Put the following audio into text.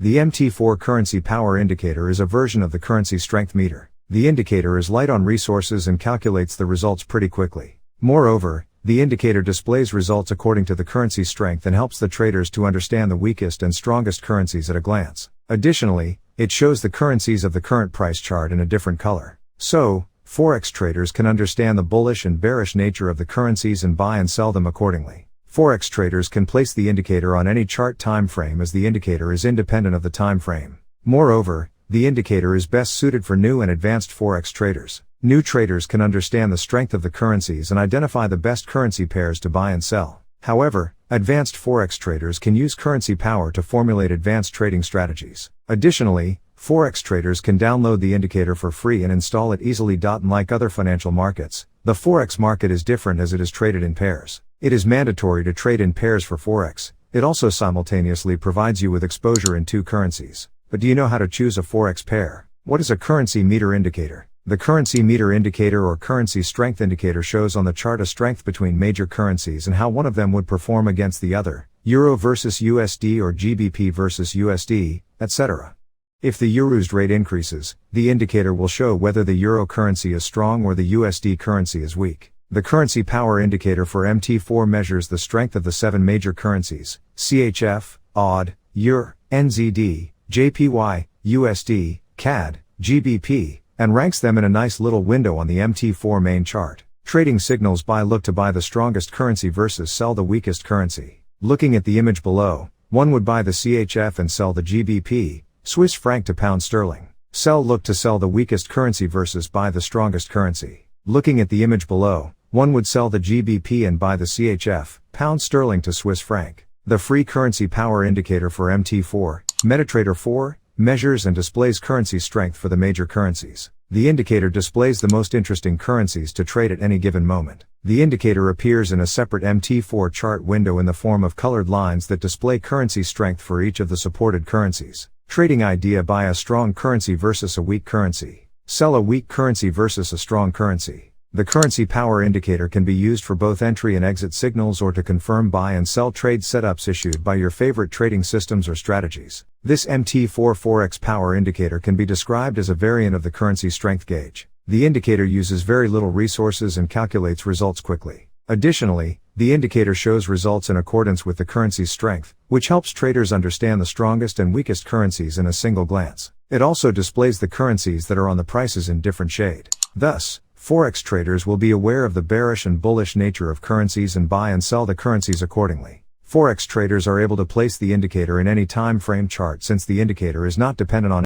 The MT4 currency power indicator is a version of the currency strength meter. The indicator is light on resources and calculates the results pretty quickly. Moreover, the indicator displays results according to the currency strength and helps the traders to understand the weakest and strongest currencies at a glance. Additionally, it shows the currencies of the current price chart in a different color. So, forex traders can understand the bullish and bearish nature of the currencies and buy and sell them accordingly. Forex traders can place the indicator on any chart time frame as the indicator is independent of the time frame. Moreover, the indicator is best suited for new and advanced forex traders. New traders can understand the strength of the currencies and identify the best currency pairs to buy and sell. However, advanced forex traders can use currency power to formulate advanced trading strategies. Additionally, forex traders can download the indicator for free and install it easily. Unlike other financial markets, the forex market is different as it is traded in pairs. It is mandatory to trade in pairs for forex. It also simultaneously provides you with exposure in two currencies. But do you know how to choose a forex pair? What is a currency meter indicator? The currency meter indicator or currency strength indicator shows on the chart a strength between major currencies and how one of them would perform against the other, Euro versus USD or GBP versus USD, etc. If the Euro's rate increases, the indicator will show whether the Euro currency is strong or the USD currency is weak. The currency power indicator for MT4 measures the strength of the 7 major currencies, CHF, AUD, EUR, NZD, JPY, USD, CAD, GBP, and ranks them in a nice little window on the MT4 main chart. Trading signals buy look to buy the strongest currency versus sell the weakest currency. Looking at the image below, one would buy the CHF and sell the GBP, Swiss franc to pound sterling. Sell look to sell the weakest currency versus buy the strongest currency. Looking at the image below, one would sell the GBP and buy the CHF, pound sterling to Swiss franc. The free currency power indicator for MT4, MetaTrader 4, measures and displays currency strength for the major currencies. The indicator displays the most interesting currencies to trade at any given moment. The indicator appears in a separate MT4 chart window in the form of colored lines that display currency strength for each of the supported currencies. Trading idea: buy a strong currency versus a weak currency. Sell a weak currency versus a strong currency. The currency power indicator can be used for both entry and exit signals or to confirm buy and sell trade setups issued by your favorite trading systems or strategies. This MT4 Forex power indicator can be described as a variant of the currency strength gauge. The indicator uses very little resources and calculates results quickly. Additionally, the indicator shows results in accordance with the currency's strength, which helps traders understand the strongest and weakest currencies in a single glance. It also displays the currencies that are on the prices in different shade. Thus, forex traders will be aware of the bearish and bullish nature of currencies and buy and sell the currencies accordingly. Forex traders are able to place the indicator in any time frame chart since the indicator is not dependent on